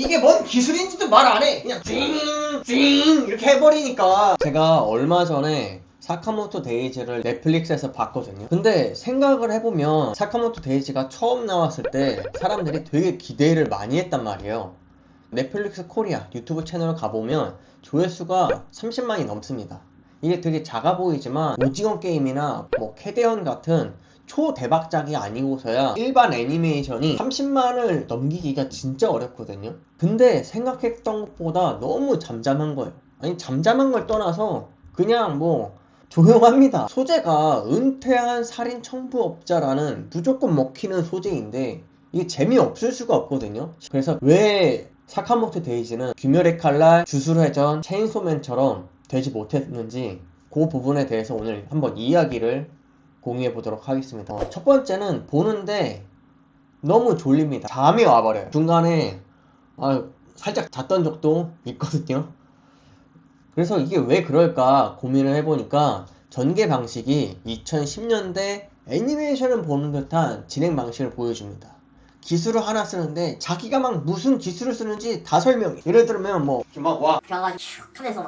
이게 뭔 기술인지도 말 안 해. 그냥 찡찡 이렇게 해버리니까. 제가 얼마 전에 사카모토 데이즈를 넷플릭스에서 봤거든요. 근데 생각을 해보면 사카모토 데이즈가 처음 나왔을 때 사람들이 되게 기대를 많이 했단 말이에요. 넷플릭스 코리아 유튜브 채널 가보면 조회수가 30만이 넘습니다. 이게 되게 작아 보이지만 오징어 게임이나 뭐 캐대언 같은 초대박작이 아니고서야 일반 애니메이션이 30만을 넘기기가 진짜 어렵거든요. 근데 생각했던 것보다 너무 잠잠한 거예요. 아니 잠잠한 걸 떠나서 그냥 뭐 조용합니다. 소재가 은퇴한 살인 청부업자라는 무조건 먹히는 소재인데 이게 재미없을 수가 없거든요. 그래서 왜 사카모토 데이즈는 귀멸의 칼날, 주술회전, 체인소맨처럼 되지 못했는지 그 부분에 대해서 오늘 한번 이야기를 공유해 보도록 하겠습니다. 첫 번째는 보는데 너무 졸립니다. 잠이 와버려요. 중간에 살짝 잤던 적도 있거든요. 그래서 이게 왜 그럴까 고민을 해보니까 전개 방식이 2010년대 애니메이션을 보는 듯한 진행 방식을 보여줍니다. 기술을 하나 쓰는데 자기가 막 무슨 기술을 쓰는지 다 설명해. 예를 들면 뭐 막 와 들어가지고 슉 하면서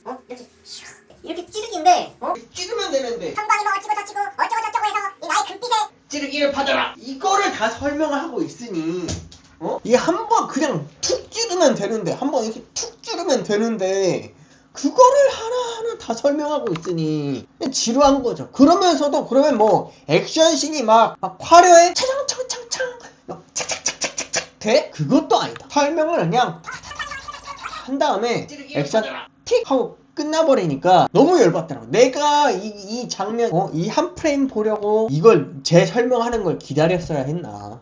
막 이렇게 슉 이렇게 찌르기인데 찌르면 되는데 상방이 뭐 어찌고 저찌고 어쩌고 저쩌고 해서 이 나의 금빛에 찌르기를 받아라 이거를 다 설명을 하고 있으니 이게 한 번 그냥 툭 찌르면 되는데 한 번 이렇게 툭 찌르면 되는데 그거를 하나하나 다 설명하고 있으니 그냥 지루한 거죠. 그러면서도 그러면 뭐 액션씬이 막 화려해 차장창창창 막 착착착착착착 돼? 그것도 아니다. 설명을 그냥 한 다음에 액션 틱 하고 끝나버리니까 너무 열받더라고. 내가 이 장면 이 한 프레임 보려고 이걸 재설명하는 걸 기다렸어야 했나.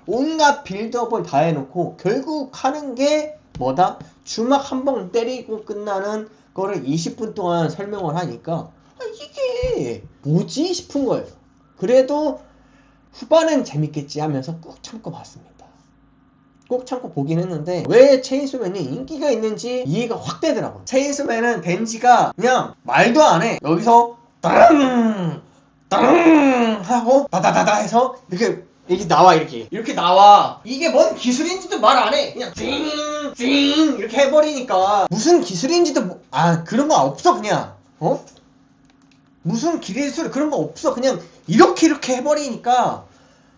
온갖 빌드업을 다 해놓고 결국 하는 게 뭐다? 주막 한 번 때리고 끝나는 거를 20분 동안 설명을 하니까 이게 뭐지 싶은 거예요. 그래도 후반은 재밌겠지 하면서 꾹 참고 봤습니다. 꼭 참고 보긴 했는데 왜 체인소맨이 인기가 있는지 이해가 확 되더라고요. 체인소맨은 덴지가 그냥 말도 안 해. 여기서 따랑 따랑 하고 다다다다 해서 이렇게 나와. 이렇게 나와. 이게 뭔 기술인지도 말 안 해. 그냥 찡찡 이렇게 해버리니까 무슨 기술인지도 그런 거 없어. 그냥 무슨 기술 그런 거 없어. 그냥 이렇게 해버리니까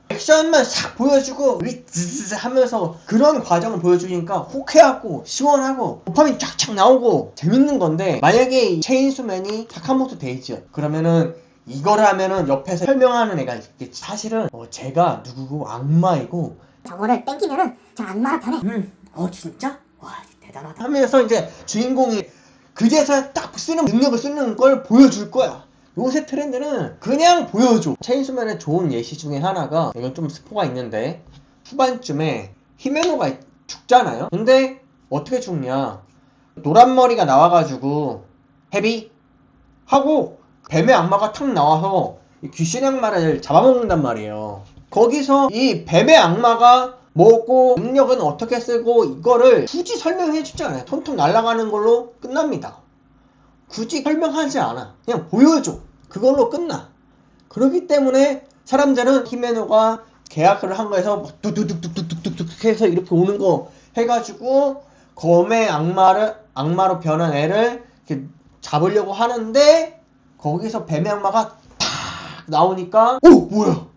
액션만 싹 보여주고 으이즈즈 하면서 그런 과정을 보여주니까 호쾌하고 시원하고 도파민 쫙쫙 나오고 재밌는 건데, 만약에 체인소맨이 사카모토 데이즈 그러면은 이거를 하면은 옆에서 설명하는 애가 있겠지. 사실은 제가 누구고 악마이고 저거를 땡기면은 저 악마로 변해. 진짜? 와 대단하다 하면서 이제 주인공이 그제서야 딱 쓰는 능력을 쓰는 걸 보여줄 거야. 요새 트렌드는 그냥 보여줘. 체인소맨의 좋은 예시 중에 하나가, 이건 좀 스포가 있는데, 후반쯤에 히메노가 죽잖아요. 근데 어떻게 죽냐, 노란 머리가 나와가지고 헤비 하고 뱀의 악마가 탁 나와서 이 귀신의 악마를 잡아먹는단 말이에요. 거기서 이 뱀의 악마가 뭐고 능력은 어떻게 쓰고 이거를 굳이 설명해주지 않아요. 통통 날아가는 걸로 끝납니다. 굳이 설명하지 않아. 그냥 보여줘. 그걸로 끝나. 그렇기 때문에 사람들은 히메노가 계약을 한 거에서 막 뚝뚝뚝뚝뚝뚝 해서 이렇게 오는 거 해가지고 검의 악마로 변한 애를 이렇게 잡으려고 하는데, 거기서 뱀의 악마가 탁 나오니까 뭐야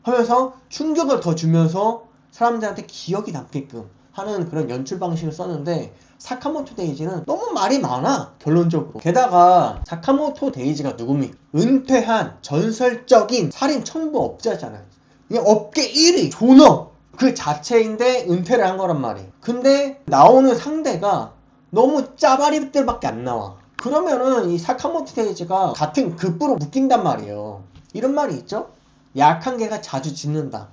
하면서 충격을 더 주면서 사람들한테 기억이 남게끔 하는 그런 연출 방식을 썼는데, 사카모토 데이지는 너무 말이 많아, 결론적으로. 게다가 사카모토 데이지가 누굽니까? 은퇴한 전설적인 살인 청부업자잖아요. 이게 업계 1위 존업 그 자체인데 은퇴를 한 거란 말이에요. 근데 나오는 상대가 너무 짜바리들밖에 안 나와. 그러면은 이 사카모토 데이지가 같은 급부로 묶인단 말이에요. 이런 말이 있죠? 약한 개가 자주 짖는다.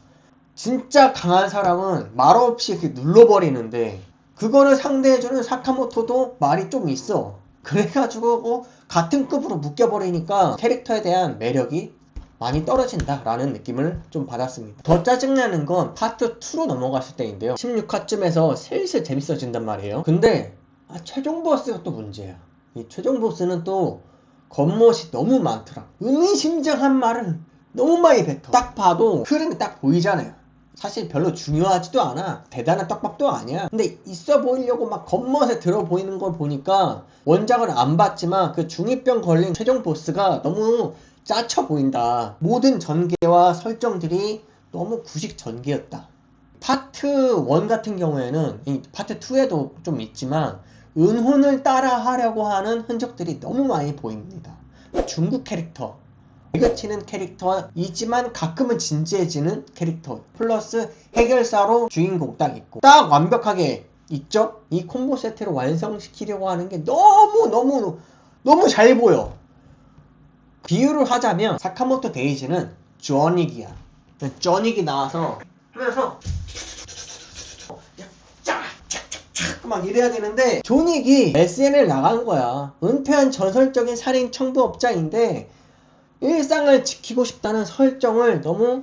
진짜 강한 사람은 말없이 이렇게 눌러버리는데, 그거를 상대해주는 사카모토도 말이 좀 있어. 그래가지고 같은 급으로 묶여버리니까 캐릭터에 대한 매력이 많이 떨어진다 라는 느낌을 좀 받았습니다. 더 짜증나는 건 파트 2로 넘어갔을 때인데요, 16화쯤에서 슬슬 재밌어진단 말이에요. 근데 최종 보스가 또 문제야. 이 최종 보스는 또 겉멋이 너무 많더라. 의미심장한 말을 너무 많이 뱉어. 딱 봐도 흐름이 딱 보이잖아요. 사실 별로 중요하지도 않아. 대단한 떡밥도 아니야. 근데 있어 보이려고 막 겉멋에 들어 보이는 걸 보니까 원작을 안 봤지만 그 중2병 걸린 최종 보스가 너무 짜쳐 보인다. 모든 전개와 설정들이 너무 구식 전개였다. 파트 1 같은 경우에는 이 파트 2에도 좀 있지만 은혼을 따라 하려고 하는 흔적들이 너무 많이 보입니다. 중국 캐릭터, 매그치는 캐릭터이지만 가끔은 진지해지는 캐릭터 플러스 해결사로 주인공 딱 있고 딱 완벽하게 있죠? 이 콤보 세트를 완성시키려고 하는 게 너무 잘 보여. 비유를 하자면 사카모토 데이지는 조닉이야. 조닉이 나와서 하면서 막 이래야 되는데 조닉이 SNL 나간 거야. 은퇴한 전설적인 살인 청부업자인데 일상을 지키고 싶다는 설정을 너무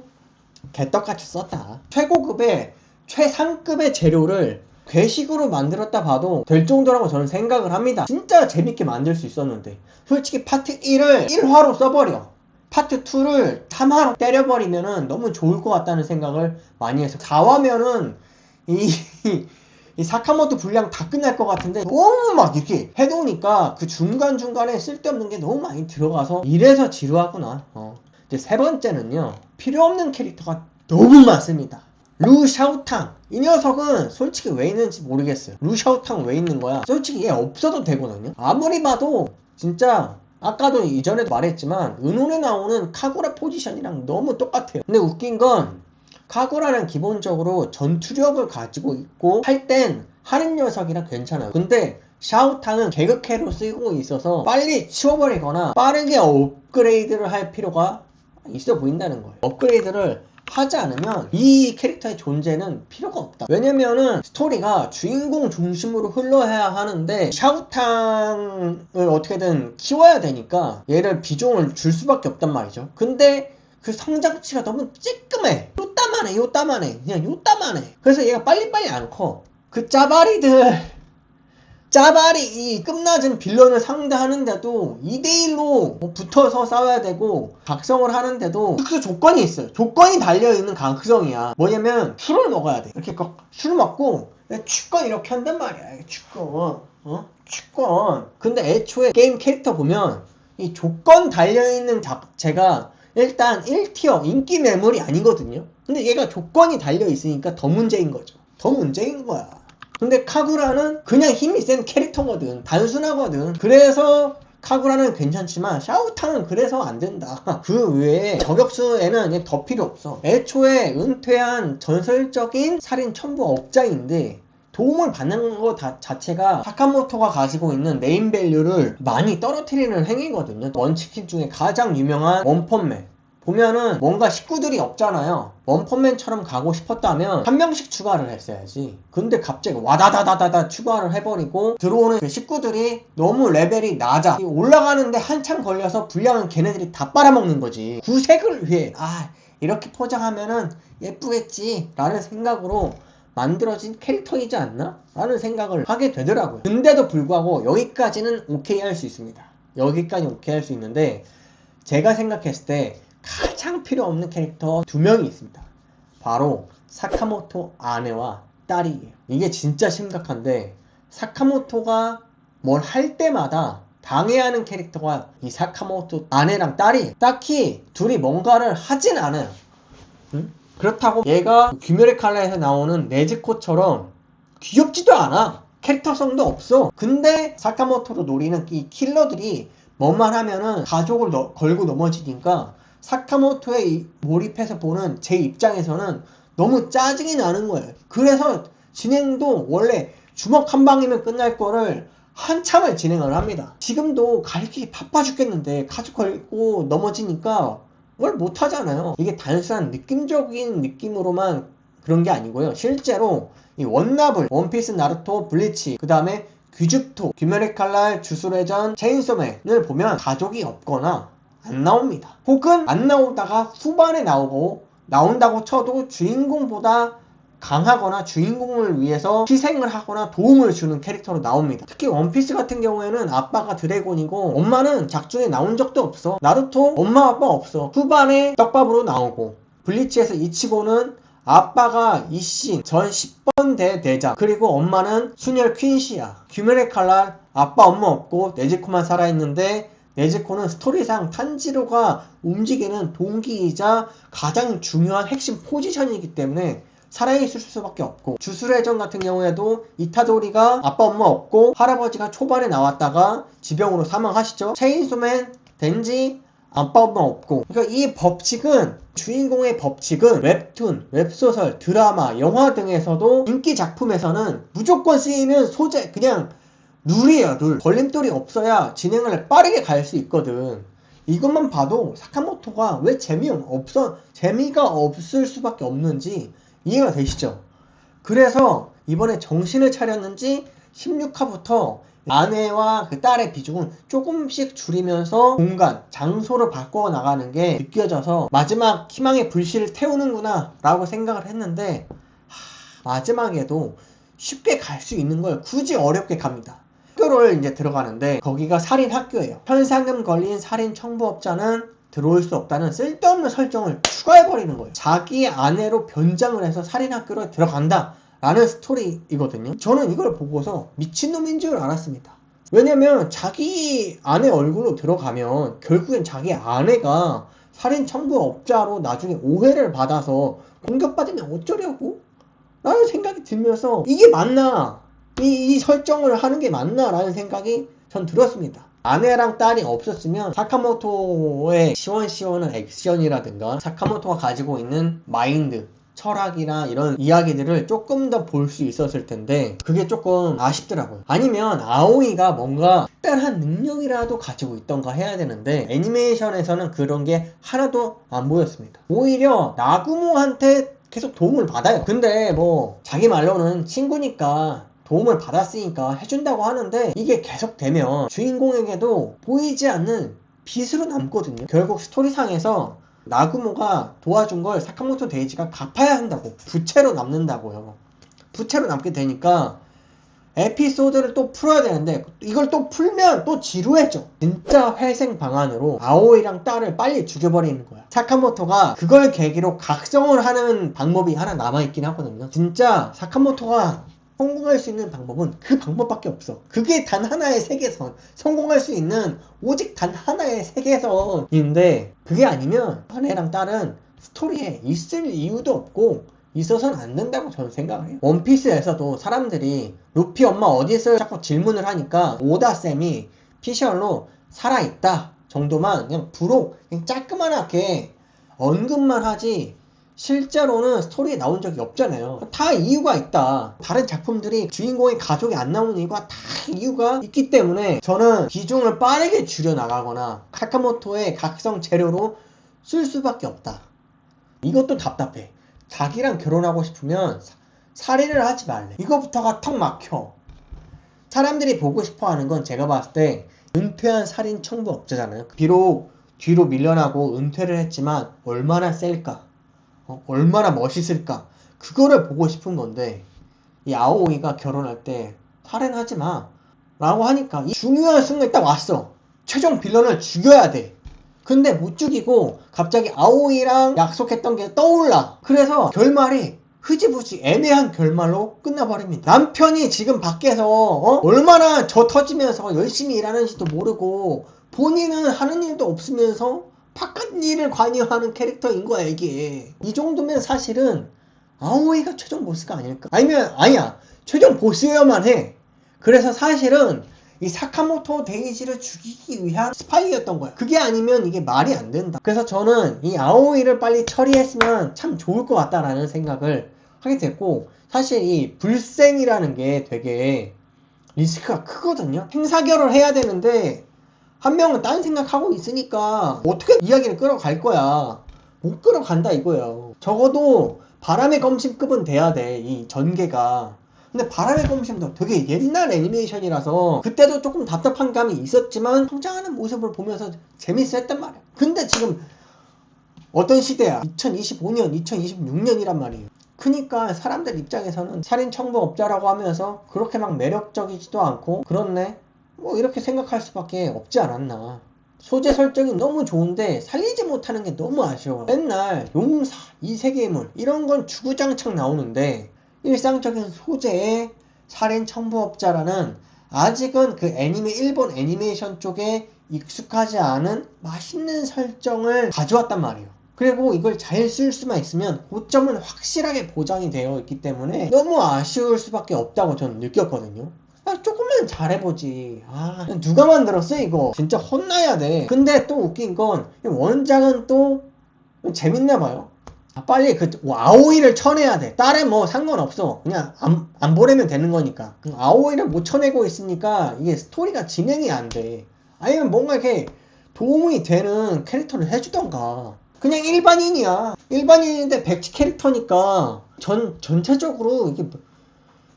개떡같이 썼다. 최고급의 최상급의 재료를 괴식으로 만들었다 봐도 될 정도라고 저는 생각을 합니다. 진짜 재밌게 만들 수 있었는데 솔직히 파트 1을 1화로 써버려. 파트 2를 3화로 때려버리면은 너무 좋을 것 같다는 생각을 많이 해서 4화면은 이 사카모토 분량 다 끝날 것 같은데 너무 막 이렇게 해놓으니까 그 중간중간에 쓸데없는 게 너무 많이 들어가서 이래서 지루하구나. 이제 세 번째는요, 필요없는 캐릭터가 너무 많습니다. 루샤오탕. 이 녀석은 솔직히 왜 있는지 모르겠어요. 루샤오탕 왜 있는 거야? 솔직히 얘 없어도 되거든요. 아무리 봐도 진짜 아까도 이전에도 말했지만 은혼에 나오는 카구라 포지션이랑 너무 똑같아요. 근데 웃긴 건 카구라는 기본적으로 전투력을 가지고 있고 할 땐 하는 녀석이라 괜찮아요. 근데 샤오탕은 개그캐로 쓰고 있어서 빨리 치워버리거나 빠르게 업그레이드를 할 필요가 있어 보인다는 거예요. 업그레이드를 하지 않으면 이 캐릭터의 존재는 필요가 없다. 왜냐면은 스토리가 주인공 중심으로 흘러야 하는데 샤오탕을 어떻게든 키워야 되니까 얘를 비중을 줄 수밖에 없단 말이죠. 근데 그 성장치가 너무 찌끔해. 요따만해. 그냥 요따만해. 그래서 얘가 빨리빨리 안 커. 그 짜바리 이 끝낮은 빌런을 상대하는데도 2대1로 붙어서 싸워야 되고 각성을 하는데도 그 조건이 있어요. 조건이 달려있는 각성이야. 뭐냐면 술을 먹어야 돼. 이렇게 술 먹고 축건 이렇게 한단 말이야. 축건. 근데 애초에 게임 캐릭터 보면 이 조건 달려있는 자체가 일단 1티어 인기 매물이 아니거든요. 근데 얘가 조건이 달려있으니까 더 문제인 거죠. 더 문제인 거야. 근데 카구라는 그냥 힘이 센 캐릭터거든. 단순하거든. 그래서 카구라는 괜찮지만 샤오탕은 그래서 안 된다. 그 외에 저격수에는 더 필요 없어. 애초에 은퇴한 전설적인 살인 첨부업자인데 도움을 받는 것 자체가 사카모토가 가지고 있는 네임밸류를 많이 떨어뜨리는 행위거든요. 원치킨 중에 가장 유명한 원펀맨 보면은 뭔가 식구들이 없잖아요. 원펀맨처럼 가고 싶었다면 한 명씩 추가를 했어야지. 근데 갑자기 와다다다다다 추가를 해버리고 들어오는 그 식구들이 너무 레벨이 낮아. 올라가는데 한참 걸려서 분량은 걔네들이 다 빨아먹는 거지. 구색을 위해 이렇게 포장하면은 예쁘겠지 라는 생각으로 만들어진 캐릭터이지 않나? 라는 생각을 하게 되더라고요. 근데도 불구하고 여기까지는 오케이 할 수 있습니다. 여기까지 오케이 할 수 있는데 제가 생각했을 때 가장 필요 없는 캐릭터 2명이 있습니다. 바로 사카모토 아내와 딸이에요. 이게 진짜 심각한데 사카모토가 뭘 할 때마다 방해하는 캐릭터가 이 사카모토 아내랑 딸이 딱히 둘이 뭔가를 하진 않아요. 응? 그렇다고 얘가 귀멸의 칼라에서 나오는 네즈코처럼 귀엽지도 않아. 캐릭터성도 없어. 근데 사카모토로 노리는 이 킬러들이 뭐만 하면은 가족을 걸고 넘어지니까 사카모토에 몰입해서 보는 제 입장에서는 너무 짜증이 나는 거예요. 그래서 진행도 원래 주먹 한 방이면 끝날 거를 한참을 진행을 합니다. 지금도 가리키기 바빠 죽겠는데 가족 걸고 넘어지니까 뭘 못하잖아요. 이게 단순한 느낌적인 느낌으로만 그런 게 아니고요. 실제로 이 원나블, 원피스, 나루토, 블리치, 그 다음에 귀죽토, 귀멸의 칼날, 주술회전, 체인소맨을 보면 가족이 없거나 안 나옵니다. 혹은 안 나오다가 후반에 나온다고 쳐도 주인공보다 강하거나 주인공을 위해서 희생을 하거나 도움을 주는 캐릭터로 나옵니다. 특히 원피스 같은 경우에는 아빠가 드래곤이고 엄마는 작중에 나온 적도 없어. 나루토 엄마 아빠 없어. 후반에 떡밥으로 나오고 블리치에서 이치고는 아빠가 이신 전 10번대 대장, 그리고 엄마는 순혈 퀸시야. 귀멸의 칼날, 아빠 엄마 없고 네즈코만 살아있는데 네즈코는 스토리상 탄지로가 움직이는 동기이자 가장 중요한 핵심 포지션이기 때문에 살아있을 수밖에 없고, 주술회전 같은 경우에도 이타도리가 아빠 엄마 없고 할아버지가 초반에 나왔다가 지병으로 사망하시죠. 체인소맨, 덴지 아빠 엄마 없고. 그러니까 이 법칙은, 주인공의 법칙은 웹툰, 웹소설, 드라마, 영화 등에서도 인기 작품에서는 무조건 쓰이는 소재, 그냥 룰이에요. 룰. 걸림돌이 없어야 진행을 빠르게 갈 수 있거든. 이것만 봐도 사카모토가 왜 재미가 없을 수밖에 없는지 이해가 되시죠? 그래서 이번에 정신을 차렸는지 16화부터 아내와 그 딸의 비중은 조금씩 줄이면서 공간, 장소를 바꿔 나가는 게 느껴져서 마지막 희망의 불씨를 태우는구나 라고 생각을 했는데, 마지막에도 쉽게 갈 수 있는 걸 굳이 어렵게 갑니다. 학교를 이제 들어가는데 거기가 살인 학교예요. 현상금 걸린 살인 청부업자는 들어올 수 없다는 쓸데없는 설정을 추가해버리는 거예요. 자기 아내로 변장을 해서 살인 학교로 들어간다 라는 스토리이거든요. 저는 이걸 보고서 미친놈인 줄 알았습니다. 왜냐면 자기 아내 얼굴로 들어가면 결국엔 자기 아내가 살인 청부업자로 나중에 오해를 받아서 공격받으면 어쩌려고? 라는 생각이 들면서 이게 맞나? 이 설정을 하는 게 맞나? 라는 생각이 전 들었습니다. 아내랑 딸이 없었으면 사카모토의 시원시원한 액션이라든가 사카모토가 가지고 있는 마인드, 철학이나 이런 이야기들을 조금 더 볼 수 있었을 텐데 그게 조금 아쉽더라고요. 아니면 아오이가 뭔가 특별한 능력이라도 가지고 있던가 해야 되는데 애니메이션에서는 그런 게 하나도 안 보였습니다. 오히려 나구모한테 계속 도움을 받아요. 근데 뭐 자기 말로는 친구니까 도움을 받았으니까 해준다고 하는데 이게 계속되면 주인공에게도 보이지 않는 빚으로 남거든요. 결국 스토리상에서 나구모가 도와준 걸 사카모토 데이지가 갚아야 한다고, 부채로 남는다고요. 부채로 남게 되니까 에피소드를 또 풀어야 되는데 이걸 또 풀면 또 지루해져. 진짜 회생 방안으로 아오이랑 딸을 빨리 죽여버리는 거야. 사카모토가 그걸 계기로 각성을 하는 방법이 하나 남아있긴 하거든요. 진짜 사카모토가 성공할 수 있는 방법은 그 방법밖에 없어. 그게 단 하나의 세계선. 성공할 수 있는 오직 단 하나의 세계선인데 그게 아니면 아내랑 딸은 스토리에 있을 이유도 없고 있어서는 안 된다고 저는 생각을 해요. 원피스에서도 사람들이 루피 엄마 어디 있어요? 자꾸 질문을 하니까 오다쌤이 피셜로 살아있다 정도만 그냥 그냥 짜끄만하게 언급만 하지 실제로는 스토리에 나온 적이 없잖아요. 다 이유가 있다. 다른 작품들이 주인공의 가족이 안 나오는 이유가 다 이유가 있기 때문에 저는 비중을 빠르게 줄여나가거나 사카모토의 각성 재료로 쓸 수밖에 없다. 이것도 답답해. 자기랑 결혼하고 싶으면 살인을 하지 말래. 이거부터가 턱 막혀. 사람들이 보고 싶어하는 건 제가 봤을 때 은퇴한 살인 청부업자잖아요. 비록 뒤로 밀려나고 은퇴를 했지만 얼마나 셀까? 얼마나 멋있을까? 그거를 보고 싶은 건데 이 아오이가 결혼할 때 살인하지 마 라고 하니까 이 중요한 순간이 딱 왔어. 최종 빌런을 죽여야 돼. 근데 못 죽이고 갑자기 아오이랑 약속했던 게 떠올라. 그래서 결말이 흐지부지 애매한 결말로 끝나버립니다. 남편이 지금 밖에서 얼마나 저 터지면서 열심히 일하는지도 모르고 본인은 하는 일도 없으면서 바깥 일을 관여하는 캐릭터인 거야 이게. 이 정도면 사실은 아오이가 최종 보스가 아닐까? 아니야 최종 보스여야만 해. 그래서 사실은 이 사카모토 데이지를 죽이기 위한 스파이였던 거야. 그게 아니면 이게 말이 안 된다. 그래서 저는 이 아오이를 빨리 처리했으면 참 좋을 것 같다라는 생각을 하게 됐고, 사실 이 불생이라는 게 되게 리스크가 크거든요. 행사결을 해야 되는데 한 명은 딴 생각하고 있으니까 어떻게 이야기를 끌어갈 거야. 못 끌어간다 이거예요. 적어도 바람의 검심급은 돼야 돼, 이 전개가. 근데 바람의 검심도 되게 옛날 애니메이션이라서 그때도 조금 답답한 감이 있었지만 성장하는 모습을 보면서 재밌었단 말이야. 근데 지금 어떤 시대야? 2025년, 2026년이란 말이에요. 그니까 사람들 입장에서는 살인 청부업자라고 하면서 그렇게 막 매력적이지도 않고 그렇네? 뭐 이렇게 생각할 수밖에 없지 않았나. 소재 설정이 너무 좋은데 살리지 못하는 게 너무 아쉬워. 맨날 용사, 이세계물 이런 건 주구장창 나오는데 일상적인 소재의 살인 청부업자라는 아직은 그 일본 애니메이션 쪽에 익숙하지 않은 맛있는 설정을 가져왔단 말이에요. 그리고 이걸 잘 쓸 수만 있으면 고점은 확실하게 보장이 되어 있기 때문에 너무 아쉬울 수밖에 없다고 저는 느꼈거든요. 조금만 잘해보지. 누가 만들었어 이거? 진짜 혼나야 돼. 근데 또 웃긴 건 원작은 또 재밌나봐요. 빨리 그 아오이를 쳐내야 돼. 딸은 뭐 상관없어. 그냥 안 보내면 되는 거니까. 아오이를 못 쳐내고 있으니까 이게 스토리가 진행이 안 돼. 아니면 뭔가 이렇게 도움이 되는 캐릭터를 해주던가. 그냥 일반인이야. 일반인인데 백지 캐릭터니까 전체적으로 이게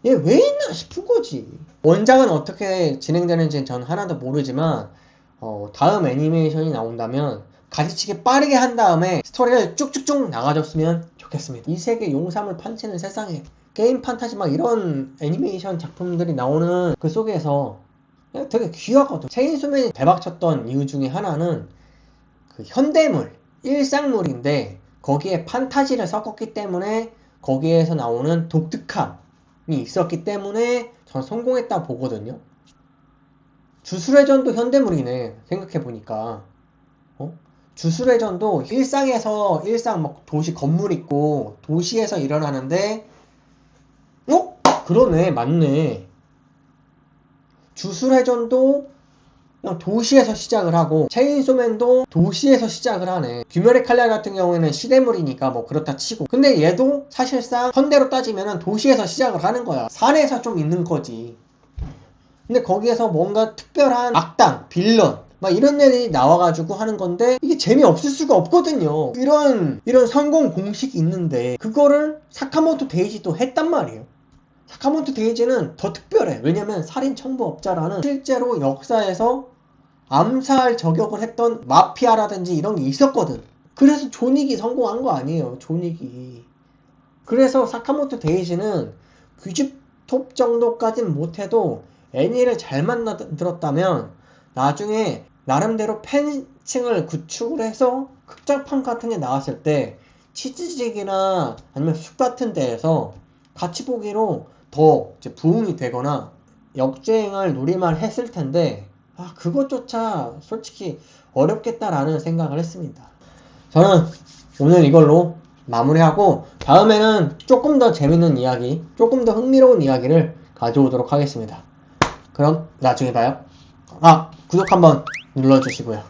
얘 왜 있나 싶은 거지. 원작은 어떻게 진행되는지는 전 하나도 모르지만 다음 애니메이션이 나온다면 가지치기 빠르게 한 다음에 스토리를 쭉쭉쭉 나가줬으면 좋겠습니다. 이 세계 용삼을 판치는 세상에 게임 판타지 막 이런 애니메이션 작품들이 나오는 그 속에서 그냥 되게 귀하거든. 체인소맨이 대박쳤던 이유 중에 하나는 그 현대물, 일상물인데 거기에 판타지를 섞었기 때문에 거기에서 나오는 독특함이 있었기 때문에 전 성공했다 보거든요. 주술회전도 현대물이네 생각해보니까. 주술회전도 일상 막 도시 건물 있고 도시에서 일어나는데 그러네, 맞네. 주술회전도 그냥 도시에서 시작을 하고 체인소맨도 도시에서 시작을 하네. 귀멸의 칼날 같은 경우에는 시대물이니까 뭐 그렇다 치고, 근데 얘도 사실상 현대로 따지면 도시에서 시작을 하는 거야. 산에서 좀 있는 거지. 근데 거기에서 뭔가 특별한 악당, 빌런 막 이런 애들이 나와가지고 하는 건데 이게 재미없을 수가 없거든요. 이런 성공 공식이 있는데 그거를 사카모토 데이지도 했단 말이에요. 사카모토 데이지는 더 특별해. 왜냐면 살인 청부업자라는 실제로 역사에서 암살 저격을 했던 마피아라든지 이런 게 있었거든. 그래서 존윅이 성공한 거 아니에요. 존윅이. 그래서 사카모토 데이지는 귀집톱 정도까진 못해도 애니를 잘 만들었다면 나중에 나름대로 팬층을 구축을 해서 극장판 같은 게 나왔을 때 치즈직이나 아니면 숲 같은 데에서 같이 보기로 더 이제 부흥이 되거나 역주행을 누릴만 했을 텐데 그것조차 솔직히 어렵겠다라는 생각을 했습니다. 저는 오늘 이걸로 마무리하고 다음에는 조금 더 재밌는 이야기, 조금 더 흥미로운 이야기를 가져오도록 하겠습니다. 그럼 나중에 봐요. 구독 한번 눌러주시고요.